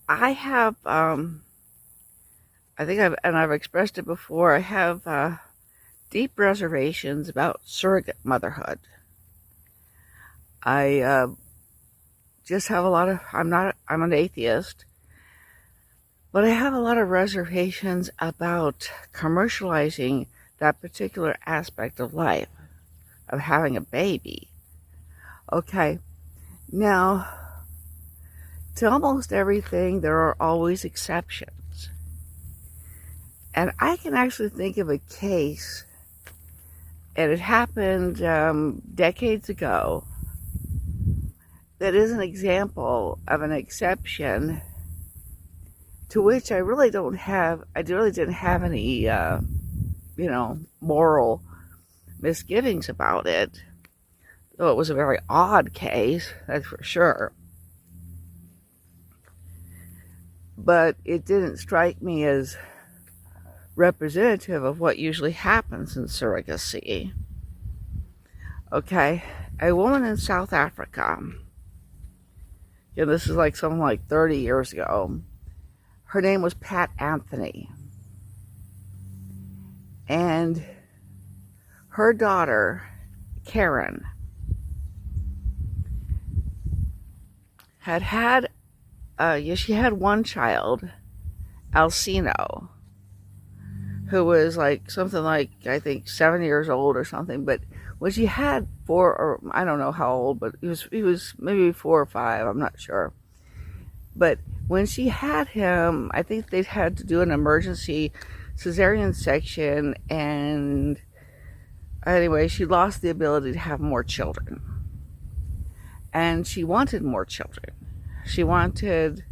I have, I think I've expressed it before, I have deep reservations about surrogate motherhood. I just have a lot of, I'm an atheist, but I have a lot of reservations about commercializing that particular aspect of life, of having a baby. Okay, now, to almost everything, there are always exceptions. And I can actually think of a case, and it happened decades ago, that is an example of an exception to which I really didn't have any, moral misgivings about it. Though it was a very odd case, that's for sure. But it didn't strike me as representative of what usually happens in surrogacy. Okay, a woman in South Africa, and this is like something like 30 years ago, her name was Pat Anthony. And her daughter, Karen, she had one child, Alcino, who was like something like, I think, 7 years old or something. But when she had four, or I don't know how old, but he was maybe 4 or 5, I'm not sure. But when she had him, I think they had to do an emergency cesarean section, and anyway, she lost the ability to have more children. And she wanted more children. She wanted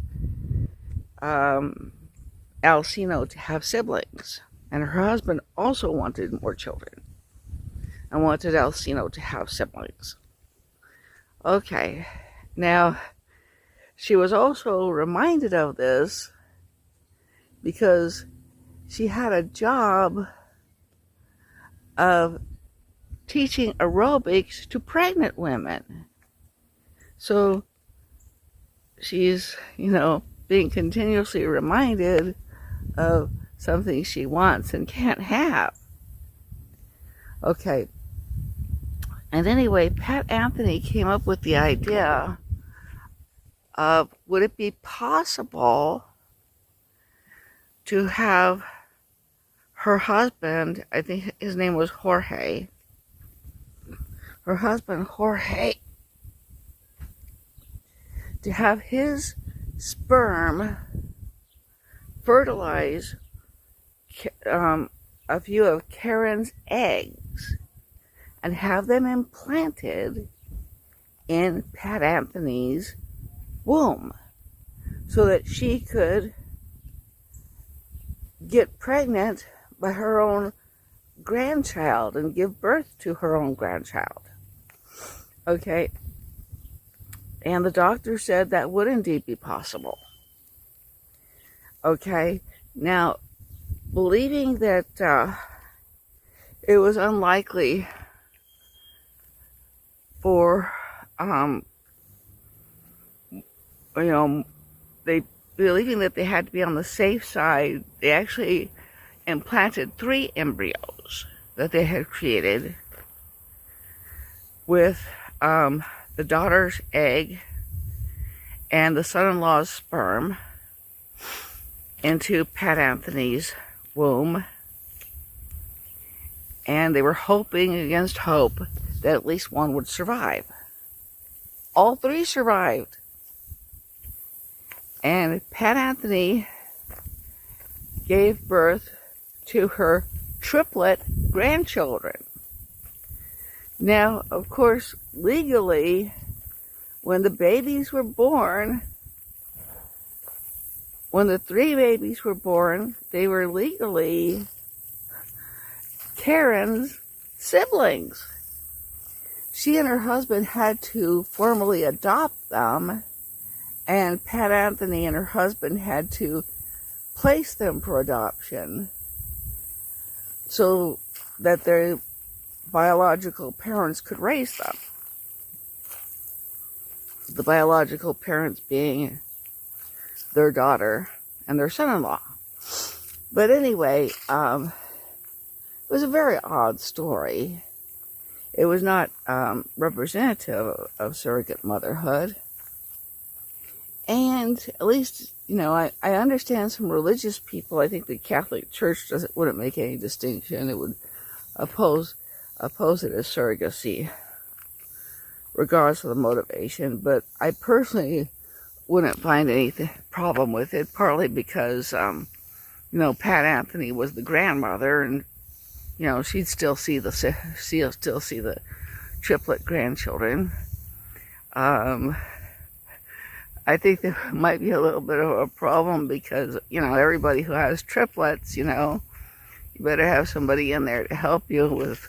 Alcino to have siblings. And her husband also wanted more children and wanted Alcino to have siblings. Okay, now she was also reminded of this because she had a job of teaching aerobics to pregnant women. So she's, being continuously reminded of something she wants and can't have. Okay. And anyway, Pat Anthony came up with the idea of, would it be possible to have her husband, I think his name was Jorge, her husband Jorge, to have his sperm fertilize a few of Karen's eggs and have them implanted in Pat Anthony's womb so that she could get pregnant by her own grandchild and give birth to her own grandchild. Okay. And the doctor said that would indeed be possible. Okay. Now, believing that it was unlikely for, they believing that they had to be on the safe side, they actually implanted 3 embryos that they had created with the daughter's egg and the son-in-law's sperm into Pat Anthony's womb. And they were hoping against hope that at least one would survive. All 3 survived. And Pat Anthony gave birth to her triplet grandchildren. Now, of course, legally, when the babies were born, when the 3 babies were born, they were legally Karen's siblings. She and her husband had to formally adopt them, and Pat Anthony and her husband had to place them for adoption so that their biological parents could raise them. The biological parents being their daughter and their son-in-law. But anyway, it was a very odd story. It was not representative of surrogate motherhood. And at least, I understand some religious people. I think the Catholic Church wouldn't make any distinction. It would oppose it as surrogacy, regardless of the motivation. But I personally wouldn't find any problem with it, partly because, Pat Anthony was the grandmother, and, she'd still see the triplet grandchildren. I think there might be a little bit of a problem because, everybody who has triplets, you better have somebody in there to help you with